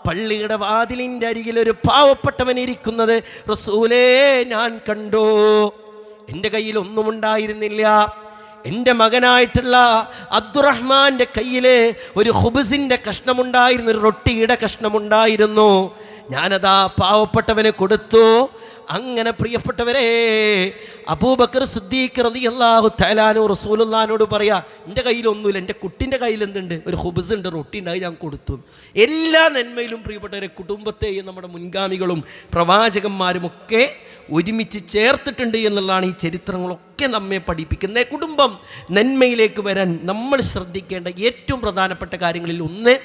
പള്ളിയുടെ വാതിലിൻ്റെ അരികിൽ ഒരു പാവപ്പെട്ടവൻ ഇരിക്കുന്നത് റസൂലേ ഞാൻ കണ്ടു. എൻ്റെ കയ്യിൽ ഒന്നും ഉണ്ടായിരുന്നില്ല. എൻ്റെ മകനായിട്ടുള്ള അബ്ദുറഹ്മാൻ്റെ കയ്യിൽ ഒരു ഖുബ്സിൻ്റെ കഷ്ണമുണ്ടായിരുന്നു, ഒരു റൊട്ടിയുടെ കഷ്ണമുണ്ടായിരുന്നു. ഞാനതാ പാവപ്പെട്ടവന് കൊടുത്തു. അങ്ങനെ പ്രിയപ്പെട്ടവരെ അബൂബക്കർ സിദ്ദീഖ് റളിയല്ലാഹു തആല അൻഹു റസൂലുള്ളാഹിനോട് പറയാ, എൻ്റെ കയ്യിലൊന്നുമില്ല, എൻ്റെ കുട്ടിൻ്റെ കയ്യിൽ എന്തുണ്ട്, ഒരു ഖുബ്സ് ഉണ്ട്, റൊട്ടി ഉണ്ട്, അത് ഞാൻ കൊടുത്തു. എല്ലാ നന്മയിലും പ്രിയപ്പെട്ടവരെ കുടുംബത്തെയും നമ്മുടെ മുൻഗാമികളും പ്രവാചകന്മാരും ഒക്കെ ഒരുമിച്ച് ചേർത്തിട്ടുണ്ട് എന്നുള്ളതാണ് ഈ ചരിത്രങ്ങളൊക്കെ നമ്മെ പഠിപ്പിക്കുന്നത്. കുടുംബം നന്മയിലേക്ക് വരാൻ നമ്മൾ ശ്രദ്ധിക്കേണ്ട ഏറ്റവും പ്രധാനപ്പെട്ട കാര്യങ്ങളിൽ ഒന്ന്,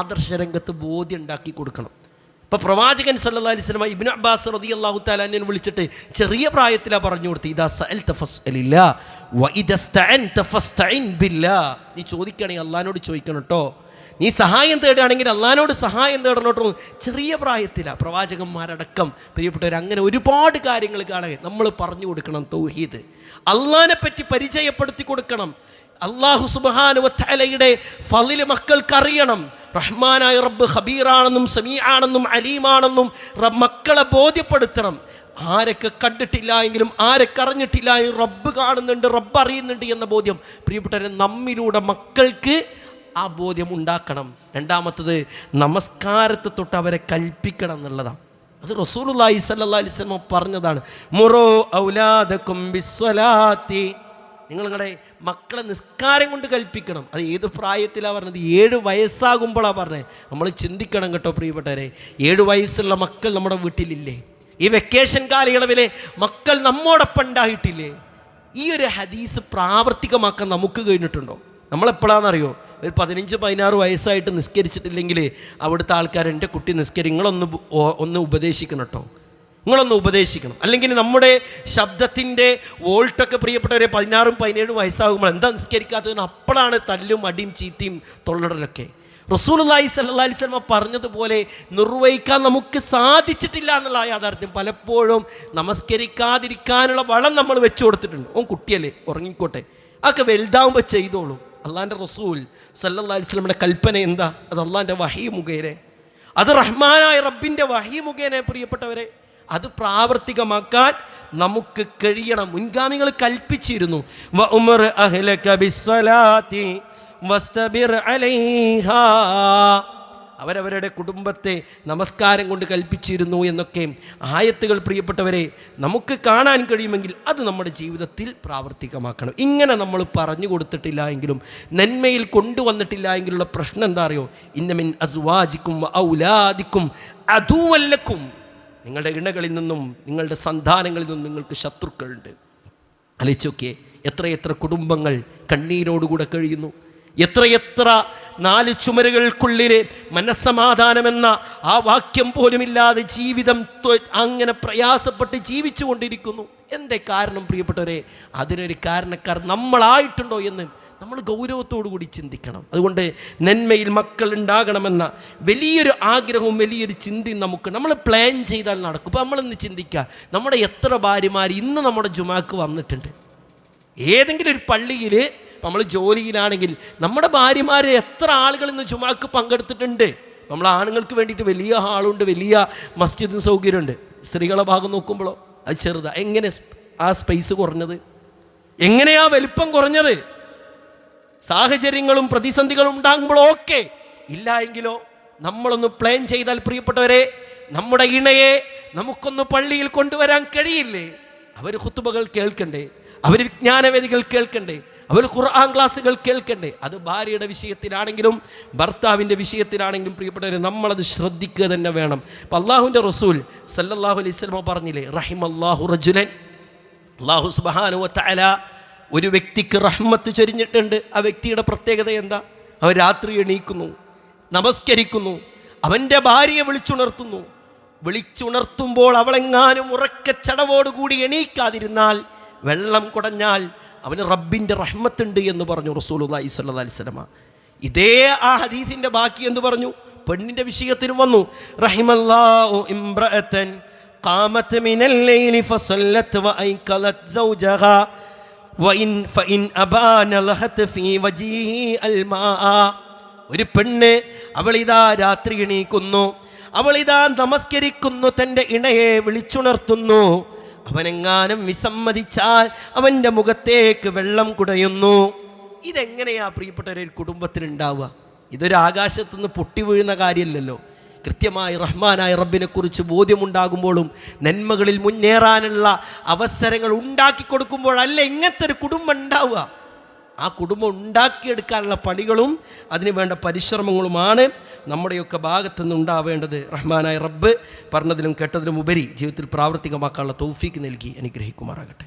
ആദർശരംഗത്ത് ബോധ്യം ഉണ്ടാക്കി കൊടുക്കണം. ഇപ്പോൾ പ്രവാചകൻ സല്ലല്ലാഹു അലൈഹി വസല്ലം ഇബ്നു അബ്ബാസ് റളിയല്ലാഹു തആല അൻഹു വിളിച്ചിട്ട് ചെറിയ പ്രായത്തിലാണ് പറഞ്ഞു കൊടുത്ത്, ഇദാ സഅൽത ഫസ്അലില്ലാ വ ഇദാ ഇസ്തഅൻത ഫസ്തഇൻ ബില്ലാ. നീ ചോദിക്കുകയാണെങ്കിൽ അള്ളാഹിനോട് ചോദിക്കണം കേട്ടോ, നീ സഹായം തേടുകയാണെങ്കിൽ അള്ളാഹിനോട് സഹായം തേടണം കേട്ടോ. ചെറിയ പ്രായത്തിലാണ് പ്രവാചകന്മാരടക്കം പ്രിയപ്പെട്ടവർ അങ്ങനെ ഒരുപാട് കാര്യങ്ങൾ കാണുക. നമ്മൾ പറഞ്ഞു കൊടുക്കണം തൗഹീദ്, അള്ളാഹിനെ പറ്റി പരിചയപ്പെടുത്തി കൊടുക്കണം. അല്ലാഹു സുബ്ഹാനഹു വ തആലയുടെ ഫളിൽ മക്കൾക്ക് അറിയണം. റഹ്മാനായ റബ്ബ് ഖബീറാണെന്നും സമീആണെന്നും അലീമാണെന്നും മക്കളെ ബോധ്യപ്പെടുത്തണം. ആരൊക്കെ കണ്ടിട്ടില്ല എങ്കിലും ആരൊക്കെ അറിഞ്ഞിട്ടില്ല എങ്കിലും റബ്ബ് കാണുന്നുണ്ട്, റബ്ബ് അറിയുന്നുണ്ട് എന്ന ബോധ്യം പ്രിയപ്പെട്ടവരെ നമ്മിലൂടെ മക്കൾക്ക് ആ ബോധ്യം ഉണ്ടാക്കണം. രണ്ടാമത്തത്, നമസ്കാരത്തെ തൊട്ട് അവരെ കൽപ്പിക്കണം എന്നുള്ളതാണ്. അത് റസൂലുള്ളാഹി സ്വല്ലല്ലാഹു അലൈഹി വസല്ലം പറഞ്ഞതാണ്. മുറൂ ഔലാദകും ബിസ്സലാത്തി, നിങ്ങളുടെ മക്കളെ നിസ്കാരം കൊണ്ട് കൽപ്പിക്കണം. അത് ഏത് പ്രായത്തിലാണ് പറഞ്ഞത്? 7 വയസ്സാകുമ്പോഴാണ് പറഞ്ഞത്. നമ്മൾ ചിന്തിക്കണം കേട്ടോ പ്രിയപ്പെട്ടവരെ, 7 വയസ്സുള്ള മക്കൾ നമ്മുടെ വീട്ടിലില്ലേ? ഈ വെക്കേഷൻ കാലയളവിലെ മക്കൾ നമ്മോടൊപ്പം ഉണ്ടായിട്ടില്ലേ? ഈ ഒരു ഹദീസ് പ്രാവർത്തികമാക്കാൻ നമുക്ക് കഴിഞ്ഞിട്ടുണ്ടോ? നമ്മളെപ്പോഴാണെന്നറിയോ, ഒരു 15-16 വയസ്സായിട്ട് നിസ്കരിച്ചിട്ടില്ലെങ്കിൽ അവിടുത്തെ ആൾക്കാർ, എൻ്റെ കുട്ടി നിങ്ങളൊന്ന് ഉപദേശിക്കണം കേട്ടോ, നിങ്ങളൊന്ന് ഉപദേശിക്കണം. അല്ലെങ്കിൽ നമ്മുടെ ശബ്ദത്തിൻ്റെ വോൾട്ടൊക്കെ പ്രിയപ്പെട്ടവരെ 16-17 വയസ്സാകുമ്പോൾ എന്താ നിസ്കരിക്കാത്തതെന്ന് അപ്പോഴാണ് തല്ലും അടിയും ചീത്തയും തൊള്ളടലൊക്കെ. റസൂലുള്ളാഹി സ്വല്ലല്ലാഹു അലൈഹി വസല്ലം പറഞ്ഞതുപോലെ നിർവഹിക്കാൻ നമുക്ക് സാധിച്ചിട്ടില്ല എന്നുള്ള യാഥാർത്ഥ്യം. പലപ്പോഴും നമസ്കരിക്കാതിരിക്കാനുള്ള വളം നമ്മൾ വെച്ചു കൊടുത്തിട്ടുണ്ട്. ഓൻ കുട്ടിയല്ലേ, ഉറങ്ങിക്കോട്ടെ, അതൊക്കെ വലുതാവുമ്പോൾ ചെയ്തോളും. അള്ളാഹിൻ്റെ റസൂൽ സല്ലല്ലാഹു അലൈഹി വസല്ലമയുടെ കൽപ്പന എന്താ? അത് അള്ളാഹിൻ്റെ വഹി മുഖേന, അത് റഹ്മാനായ റബ്ബിൻ്റെ വഹി മുഖേന പ്രിയപ്പെട്ടവരെ അത് പ്രാവർത്തികമാക്കാൻ നമുക്ക് കഴിയണം. മുൻഗാമികൾ കൽപ്പിച്ചിരുന്നു, വ ഉമർ അഹ്ലക ബിസ്സലാത്തി വസ്തബിർ അലൈഹാ, അവരവരുടെ കുടുംബത്തെ നമസ്കാരം കൊണ്ട് കൽപ്പിച്ചിരുന്നു എന്നൊക്കെ ആയത്തുകൾ പ്രിയപ്പെട്ടവരെ നമുക്ക് കാണാൻ കഴിയുമെങ്കിൽ അത് നമ്മുടെ ജീവിതത്തിൽ പ്രാവർത്തികമാക്കണം. ഇങ്ങനെ നമ്മൾ പറഞ്ഞു കൊടുത്തിട്ടില്ല എങ്കിലും, നന്മയിൽ കൊണ്ടുവന്നിട്ടില്ല എങ്കിലുള്ള പ്രശ്നം എന്താ അറിയോ? ഇന്ന മിൻ അസ്വാജിക്കും ഔലാദിക്കും അദുവല്ലക്കും, നിങ്ങളുടെ ഇണകളിൽ നിന്നും നിങ്ങളുടെ സന്താനങ്ങളിൽ നിന്നും നിങ്ങൾക്ക് ശത്രുക്കളുണ്ട്. ആലോചിച്ചോക്കെ, എത്രയെത്ര കുടുംബങ്ങൾ കണ്ണീരോടുകൂടെ കഴിയുന്നു. എത്രയെത്ര 4 ചുമരുകൾക്കുള്ളിൽ മനസ്സമാധാനമെന്ന ആ വാക്യം പോലുമില്ലാതെ ജീവിതം അങ്ങനെ പ്രയാസപ്പെട്ട് ജീവിച്ചു കൊണ്ടിരിക്കുന്നു. എന്തേ കാരണം പ്രിയപ്പെട്ടവരെ? അതിനൊരു കാരണക്കാർ നമ്മളായിട്ടുണ്ടോ എന്ന് നമ്മൾ ഗൗരവത്തോടു കൂടി ചിന്തിക്കണം. അതുകൊണ്ട് നന്മയിൽ മക്കൾ ഉണ്ടാകണമെന്ന വലിയൊരു ആഗ്രഹവും വലിയൊരു ചിന്തയും നമ്മൾ പ്ലാൻ ചെയ്താൽ നടക്കും. ഇപ്പോൾ നമ്മളിന്ന് ചിന്തിക്കുക, നമ്മുടെ എത്ര ഭാര്യമാർ ഇന്ന് നമ്മുടെ ജുമാക്ക് വന്നിട്ടുണ്ട്? ഏതെങ്കിലും ഒരു പള്ളിയിൽ നമ്മൾ ജോലിയിലാണെങ്കിൽ നമ്മുടെ ഭാര്യമാർ എത്ര ആളുകൾ ഇന്ന് ജുമാക്ക് പങ്കെടുത്തിട്ടുണ്ട്? നമ്മൾ ആണുങ്ങൾക്ക് വേണ്ടിയിട്ട് വലിയ ഹാളുണ്ട്, വലിയ മസ്ജിദും സൗകര്യമുണ്ട്. സ്ത്രീകളെ ഭാഗം നോക്കുമ്പോഴോ അത് ചെറുതാണ്. എങ്ങനെ ആ സ്പേസ് കുറഞ്ഞത്? എങ്ങനെയാ വലിപ്പം കുറഞ്ഞത്? സാഹചര്യങ്ങളും പ്രതിസന്ധികളും ഉണ്ടാകുമ്പോഴോ ഓക്കെ, ഇല്ല എങ്കിലോ നമ്മളൊന്ന് പ്ലാൻ ചെയ്താൽ പ്രിയപ്പെട്ടവരെ, നമ്മുടെ ഇണയെ നമുക്കൊന്ന് പള്ളിയിൽ കൊണ്ടുവരാൻ കഴിയില്ലേ? അവർ ഖുതുബകൾ കേൾക്കണ്ടേ, അവർ വിജ്ഞാനവേദികൾ കേൾക്കണ്ടേ, അവർ ഖുർആൻ ക്ലാസ്സുകൾ കേൾക്കണ്ടേ? അത് ഭാര്യയുടെ വിഷയത്തിലാണെങ്കിലും ഭർത്താവിൻ്റെ വിഷയത്തിലാണെങ്കിലും പ്രിയപ്പെട്ടവരെ നമ്മളത് ശ്രദ്ധിക്കുക തന്നെ വേണം. അപ്പം അള്ളാഹുവിൻ്റെ റസൂൽ സല്ലല്ലാഹു അലൈഹി വസല്ലം പറഞ്ഞില്ലേ, റഹിമല്ലാഹു റജുലൻ, അള്ളാഹു സുബ്ഹാനഹു വ തആല ഒരു വ്യക്തിക്ക് റഹ്മത്ത് ചൊരിഞ്ഞിട്ടുണ്ട്. ആ വ്യക്തിയുടെ പ്രത്യേകത എന്താ? അവൻ രാത്രി എണീക്കുന്നു, നമസ്കരിക്കുന്നു, അവൻ്റെ ഭാര്യയെ വിളിച്ചുണർത്തുമ്പോൾ അവളെങ്ങാനും ഉറക്കച്ചടവോടുകൂടി എണീക്കാതിരുന്നാൽ, വെള്ളം കുടഞ്ഞാൽ അവന് റബ്ബിൻ്റെ റഹ്മത്തുണ്ട് എന്ന് പറഞ്ഞു റസൂലുള്ളാഹി സ്വല്ലല്ലാഹു അലൈഹി വസല്ലം. ഇതേ ആ ഹദീസിൻ്റെ ബാക്കി എന്ത് പറഞ്ഞു? പെണ്ണിൻ്റെ വിഷയത്തിനും വന്നു. റഹിമല്ലാഹു ഇംറഅതൻ ഖാമത് മിനൽ ലൈലി ഫസല്ലത് വഅയ്ഖലത് സൗജഹാ ഫഇൻ അബാന ലഹത് ഫീ വജീഹി അൽമാഅ. ഒരു പെണ്ണ് അവളിതാ രാത്രി എണീക്കുന്നു, അവളിതാ നമസ്കരിക്കുന്നു, തൻ്റെ ഇണയെ വിളിച്ചുണർത്തുന്നു. അവനെങ്ങാനും വിസമ്മതിച്ചാൽ അവൻ്റെ മുഖത്തേക്ക് വെള്ളം കുടയുന്നു. ഇതെങ്ങനെയാ പ്രിയപ്പെട്ട ഒരു കുടുംബത്തിനുണ്ടാവുക? ഇതൊരു ആകാശത്തുനിന്ന് പൊട്ടി വീഴുന്ന കാര്യമല്ലല്ലോ. കൃത്യമായി റഹ്മാനായ റബ്ബിനെക്കുറിച്ച് ബോധ്യമുണ്ടാകുമ്പോഴും നന്മകളിൽ മുന്നേറാനുള്ള അവസരങ്ങൾ ഉണ്ടാക്കി കൊടുക്കുമ്പോഴല്ല ഇങ്ങനത്തെ ഒരു കുടുംബം ഉണ്ടാവുക. ആ കുടുംബം ഉണ്ടാക്കിയെടുക്കാനുള്ള പണികളും അതിന് വേണ്ട പരിശ്രമങ്ങളുമാണ് നമ്മുടെയൊക്കെ ഭാഗത്തു നിന്ന് ഉണ്ടാവേണ്ടത്. റഹ്മാനായ റബ്ബ് പറഞ്ഞതിലും കേട്ടതിലും ഉപരി ജീവിതത്തിൽ പ്രാവർത്തികമാക്കാനുള്ള തൗഫീക്ക് നൽകി അനുഗ്രഹിക്കുമാറാകട്ടെ.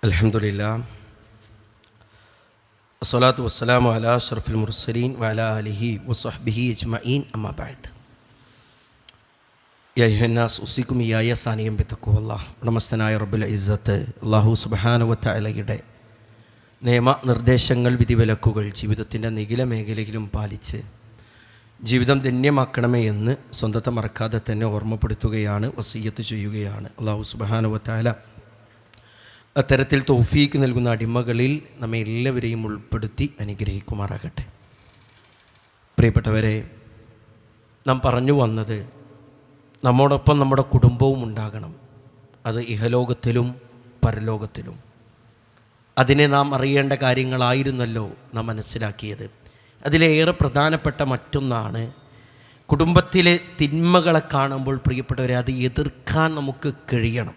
അൽഹംദുലില്ലാഹ് വസ്സലാത്തു വസ്സലാമു അലാ അഷ്റഫിൽ മുർസലീൻ വഅലാ ആലിഹി വസ്വഹ്ബിഹി അജ്മഈൻ അമ്മാ ബഅദ്. യാ അയ്യുഹന്നാസ് ഉസിക്കും യായ സാനിയം ബിത്തഖ്വല്ലാഹ്. ഉടമസ്ഥനായ റബ്ബുൽ ഇസ്സത്ത് അല്ലാഹു സുബ്ഹാനഹു വതആലയുടെ നിയമനിർദ്ദേശങ്ങൾ വിധിവിലക്കുകൾ ജീവിതത്തിൻ്റെ നിഖില മേഖലയിലും പാലിച്ച് ജീവിതം ധന്യമാക്കണമേ എന്ന് സ്വന്തത്തെ മറക്കാതെ തന്നെ ഓർമ്മപ്പെടുത്തുകയാണ്, വസിയ്യത്ത് ചെയ്യുകയാണ്. അല്ലാഹു സുബ്ഹാനഹു വതആല അത്തരത്തിൽ തൗഫീക്ക് നൽകുന്ന അടിമകളിൽ നമ്മെ എല്ലാവരെയും ഉൾപ്പെടുത്തി അനുഗ്രഹിക്കുമാറാകട്ടെ. പ്രിയപ്പെട്ടവരെ, നാം പറഞ്ഞു വന്നത് നമ്മോടൊപ്പം നമ്മുടെ കുടുംബവും ഉണ്ടാകണം. അത് ഇഹലോകത്തിലും പരലോകത്തിലും. അതിനെ നാം അറിയേണ്ട കാര്യങ്ങളായിരുന്നല്ലോ നാം മനസ്സിലാക്കിയത്. അതിലേറെ പ്രധാനപ്പെട്ട മറ്റൊന്നാണ് കുടുംബത്തിലെ തിന്മകളെ കാണുമ്പോൾ പ്രിയപ്പെട്ടവരെ അത് എതിർക്കാൻ നമുക്ക് കഴിയണം.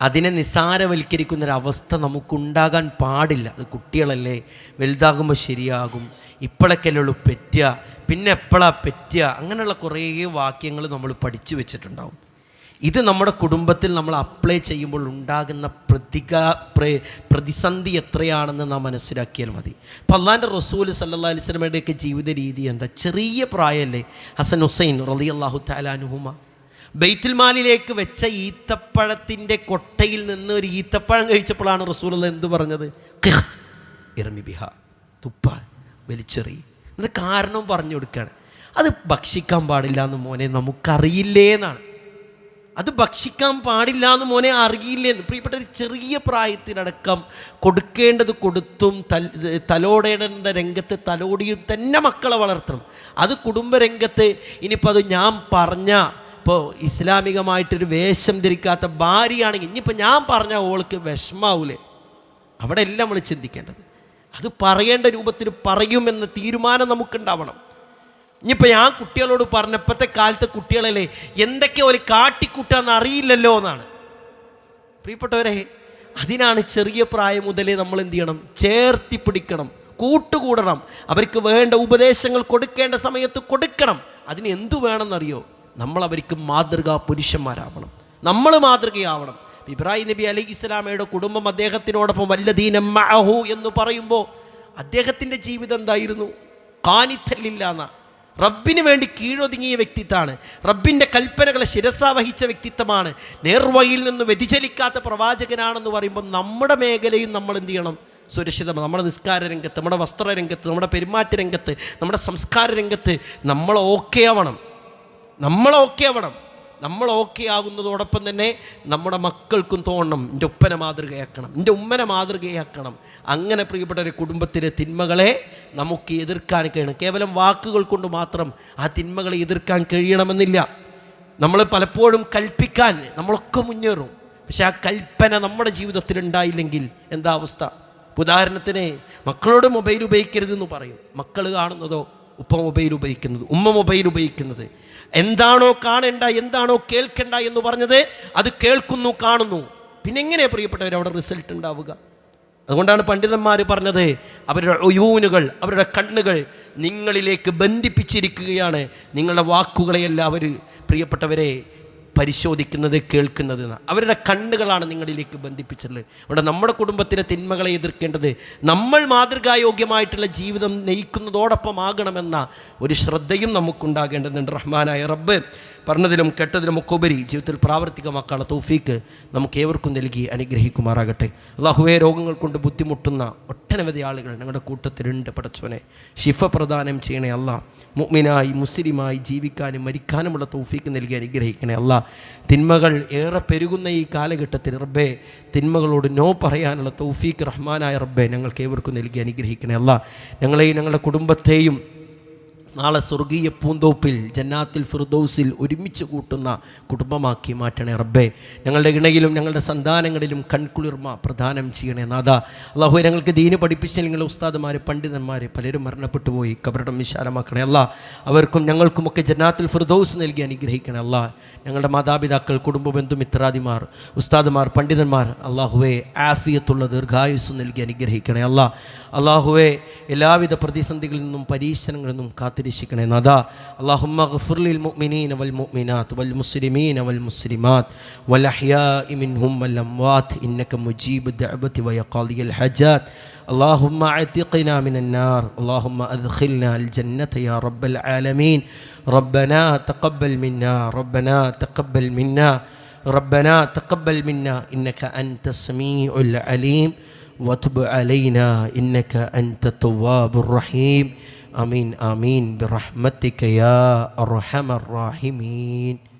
അതിനെ നിസ്സാരവൽക്കരിക്കുന്നൊരവസ്ഥ നമുക്കുണ്ടാകാൻ പാടില്ല. അത് കുട്ടികളല്ലേ, വലുതാകുമ്പോൾ ശരിയാകും, ഇപ്പോഴൊക്കെയല്ലേ ഉള്ളൂ പെറ്റുക, പിന്നെ എപ്പോഴാണ് പെറ്റുക, അങ്ങനെയുള്ള കുറേ വാക്യങ്ങൾ നമ്മൾ പഠിച്ചു വെച്ചിട്ടുണ്ടാവും. ഇത് നമ്മുടെ കുടുംബത്തിൽ നമ്മൾ അപ്ലൈ ചെയ്യുമ്പോൾ ഉണ്ടാകുന്ന പ്രതിസന്ധി എത്രയാണെന്ന് നാം മനസ്സിലാക്കിയാൽ മതി. അപ്പോൾ അള്ളാൻ്റെ റസൂൽ സല്ലല്ലാഹു അലൈഹി വസല്ലമയുടെയൊക്കെ ജീവിത രീതി എന്താ? ചെറിയ പ്രായമല്ലേ ഹസൻ ഹുസൈൻ റളിയല്ലാഹു തആല അൻഹുമ ബൈത്തുൽ മാലിലേക്ക് വെച്ച ഈത്തപ്പഴത്തിൻ്റെ കൊട്ടയിൽ നിന്ന് ഒരു ഈത്തപ്പഴം കഴിച്ചപ്പോഴാണ് റസൂലുള്ളാഹി എന്ത് പറഞ്ഞത്? ഇർമി ബിഹ, തുപ്പ, വലിച്ചെറി. എന്നിട്ട് കാരണം പറഞ്ഞു കൊടുക്കുകയാണ്. അത് ഭക്ഷിക്കാൻ പാടില്ല എന്ന് മോനെ നമുക്കറിയില്ലേ എന്നാണ്. അത് ഭക്ഷിക്കാൻ പാടില്ല എന്ന് മോനെ അറിയില്ലേന്ന്. പ്രിയപ്പെട്ട ചെറിയ പ്രായത്തിലടക്കം കൊടുക്കേണ്ടത് കൊടുത്തും തലോടേണ്ട രംഗത്ത് തലോടിയും തന്നെ മക്കളെ വളർത്തണം. അത് കുടുംബരംഗത്ത് ഇനിയിപ്പോൾ അത് ഞാൻ പറഞ്ഞ ഇപ്പോൾ ഇസ്ലാമികമായിട്ടൊരു വേഷം ധരിക്കാത്ത ഭാര്യയാണെങ്കിൽ ഇനിയിപ്പോൾ ഞാൻ പറഞ്ഞാൽ ഓൾക്ക് വിഷമാവൂലേ? അവിടെ എല്ലാം നമ്മൾ ചിന്തിക്കേണ്ടത് അത് പറയേണ്ട രൂപത്തിൽ പറയുമെന്ന തീരുമാനം നമുക്കുണ്ടാവണം. ഇനിയിപ്പോൾ ഞാൻ കുട്ടികളോട് പറഞ്ഞപ്പോഴത്തെ കാലത്തെ കുട്ടികളല്ലേ എന്തൊക്കെ ഒരു കാട്ടിക്കൂട്ടാന്ന് അറിയില്ലല്ലോ എന്നാണ്. പ്രിയപ്പെട്ടവരെ, അതിനാണ് ചെറിയ പ്രായം മുതലേ നമ്മൾ എന്ത് ചെയ്യണം? ചേർത്തി പിടിക്കണം, കൂട്ടുകൂടണം, അവർക്ക് വേണ്ട ഉപദേശങ്ങൾ കൊടുക്കേണ്ട സമയത്ത് കൊടുക്കണം. അതിന് എന്തു വേണമെന്നറിയോ? നമ്മൾ അവർക്ക് മാതൃകാ പുരുഷന്മാരാവണം, നമ്മൾ മാതൃകയാവണം. ഇബ്രാഹിം നബി അലൈഹിസ്സലാമയുടെ കുടുംബം അദ്ദേഹത്തിനോടൊപ്പം വല്ലദീന മഅഹു എന്ന് പറയുമ്പോൾ അദ്ദേഹത്തിൻ്റെ ജീവിതം എന്തായിരുന്നു? ഖാനിത്തല്ലില്ലാന്ന, റബ്ബിന് വേണ്ടി കീഴൊതുങ്ങിയ വ്യക്തിത്വമാണ്, റബ്ബിൻ്റെ കൽപ്പനകളെ ശിരസാ വഹിച്ച വ്യക്തിത്വമാണ്, നേർവഴിയിൽ നിന്ന് വ്യതിചലിക്കാത്ത പ്രവാചകനാണെന്ന് പറയുമ്പോൾ നമ്മുടെ മേഖലയും നമ്മൾ എന്ത് ചെയ്യണം? സുരക്ഷിതമാണ്. നമ്മുടെ നിസ്കാര രംഗത്ത്, നമ്മുടെ വസ്ത്രരംഗത്ത്, നമ്മുടെ പെരുമാറ്റ രംഗത്ത്, നമ്മുടെ സംസ്കാര രംഗത്ത് നമ്മൾ ഓക്കെ ആവണം. നമ്മൾ ഓക്കെ ആകുന്നതോടൊപ്പം തന്നെ നമ്മുടെ മക്കൾക്കും തോന്നണം എൻ്റെ ഉപ്പനെ മാതൃകയാക്കണം, എൻ്റെ ഉമ്മനെ മാതൃകയാക്കണം. അങ്ങനെ പ്രിയപ്പെട്ട ഒരു കുടുംബത്തിലെ തിന്മകളെ നമുക്ക് എതിർക്കാൻ കഴിയണം. കേവലം വാക്കുകൾ കൊണ്ട് മാത്രം ആ തിന്മകളെ എതിർക്കാൻ കഴിയണമെന്നില്ല. നമ്മൾ പലപ്പോഴും കൽപ്പിക്കാൻ നമ്മളൊക്കെ മുന്നേറും, പക്ഷെ ആ കൽപ്പന നമ്മുടെ ജീവിതത്തിൽ ഉണ്ടായില്ലെങ്കിൽ എന്താ അവസ്ഥ? ഉദാഹരണത്തിന് മക്കളോട് മൊബൈൽ ഉപയോഗിക്കരുതെന്ന് പറയും. മക്കൾ കാണുന്നതോ ഉപ്പ മൊബൈൽ ഉപയോഗിക്കുന്നത്, ഉമ്മ മൊബൈൽ ഉപയോഗിക്കുന്നത്. എന്താണോ കാണേണ്ട, എന്താണോ കേൾക്കേണ്ട എന്ന് പറഞ്ഞത് അത് കേൾക്കുന്നു, കാണുന്നു. പിന്നെ എങ്ങനെയാണ് പ്രിയപ്പെട്ടവർ അവിടെ റിസൾട്ട് ഉണ്ടാവുക? അതുകൊണ്ടാണ് പണ്ഡിതന്മാർ പറഞ്ഞത് അവരുടെ ഒയൂനുകൾ, അവരുടെ കണ്ണുകൾ നിങ്ങളിലേക്ക് ബന്ധിപ്പിച്ചിരിക്കുകയാണ്. നിങ്ങളുടെ വാക്കുകളെയല്ല അവർ പ്രിയപ്പെട്ടവരെ പരിശോധിക്കുന്നത്, കേൾക്കുന്നത്. അവരുടെ കണ്ണുകളാണ് നിങ്ങളിലേക്ക് ബന്ധിപ്പിച്ചിട്ടുള്ളത്. അവിടെ നമ്മുടെ കുടുംബത്തിലെ തിന്മകളെ എതിർക്കേണ്ടത് നമ്മൾ മാതൃകായോഗ്യമായിട്ടുള്ള ജീവിതം നയിക്കുന്നതോടൊപ്പം ആകണമെന്ന ഒരു ശ്രദ്ധയും നമുക്കുണ്ടാകേണ്ടതുണ്ട്. റഹ്മാനായ റബ്ബ് പറഞ്ഞതിലും കേട്ടതിലും ഒക്കെ ഉപരി ജീവിതത്തിൽ പ്രാവർത്തികമാക്കാനുള്ള തൗഫീക്ക് നമുക്ക് ഏവർക്കും നൽകി അനുഗ്രഹിക്കുമാറാകട്ടെ. അല്ലാഹുവേ, രോഗങ്ങൾ കൊണ്ട് ബുദ്ധിമുട്ടുന്ന ഒട്ടനവധി ആളുകൾ ഞങ്ങളുടെ കൂട്ടത്തിലുണ്ട്. പടച്ചോനെ, ശിഫ പ്രദാനം ചെയ്യണേ അല്ലാ. മുഅ്മിനായി മുസ്ലിമായി ജീവിക്കാനും മരിക്കാനുമുള്ള തൗഫീക്ക് നൽകി അനുഗ്രഹിക്കണേ അല്ലാ. തിന്മകൾ ഏറെ പെരുകുന്ന ഈ കാലഘട്ടത്തിൽ റബ്ബേ, തിന്മകളോട് നോ പറയാനുള്ള തൗഫീക്ക് റഹ്മാനായ റബ്ബേ ഞങ്ങൾക്ക് ഏവർക്കും നൽകി അനുഗ്രഹിക്കണേ അല്ലാ. ഞങ്ങളെയും ഞങ്ങളുടെ കുടുംബത്തെയും നാളെ സ്വർഗീയ പൂന്തോപ്പിൽ ജന്നാത്തിൽ ഫിർദൗസിൽ ഒരുമിച്ച് കൂട്ടുന്ന കുടുംബമാക്കി മാറ്റണേ റബ്ബേ. ഞങ്ങളുടെ ഇണയിലും ഞങ്ങളുടെ സന്താനങ്ങളിലും കൺകുളിർമ പ്രദാനം ചെയ്യണേ നാഥ. അല്ലാഹു ഞങ്ങൾക്ക് ദീന് പഠിപ്പിച്ച നിങ്ങളുടെ ഉസ്താദുമാർ പണ്ഡിതന്മാർ പലരും മരണപ്പെട്ടു പോയി, കബറിടം വിശാലമാക്കണേ അല്ലാ. അവർക്കും ഞങ്ങൾക്കുമൊക്കെ ജന്നാത്തിൽ ഫിർദൗസ് നൽകി അനുഗ്രഹിക്കണേ അല്ലാ. ഞങ്ങളുടെ മാതാപിതാക്കൾ, കുടുംബ ബന്ധു, മിത്രാദിമാർ, ഉസ്താദുമാർ, പണ്ഡിതന്മാർ അല്ലാഹുവേ ആഫിയത്തുള്ള ദീർഘായുസ് നൽകി അനുഗ്രഹിക്കണേ അല്ലാ. അല്ലാഹുവേ എല്ലാവിധ പ്രതിസന്ധികളിൽ നിന്നും പരീക്ഷണങ്ങളിൽ നിന്നും കാത്തിരക്ഷിക്കണേ നാഥാ. അല്ലാഹുമ്മ ഗ്ഫിർ ലിൽ മുഅ്മിനീന വൽ മുഅ്മിനാത്ത് വൽ മുസ്ലിമീന വൽ മുസ്ലിമാത്ത് വൽ അഹ്യാഇ മിൻഹും വൽ അംവാത്ത് ഇന്നക മുജീബു ദഅവതി വ ഖാദിയൽ ഹജാത്ത്. اللهم اعتقنا من النار، اللهم أدخلنا الجنة يا رب العالمين. ربنا تقبل منا، ربنا تقبل منا، ربنا تقبل منا إنك أنت السميع العليم وتب علينا إنك أنت التواب الرحيم. آمين آمين برحمتك يا أرحم الراحمين.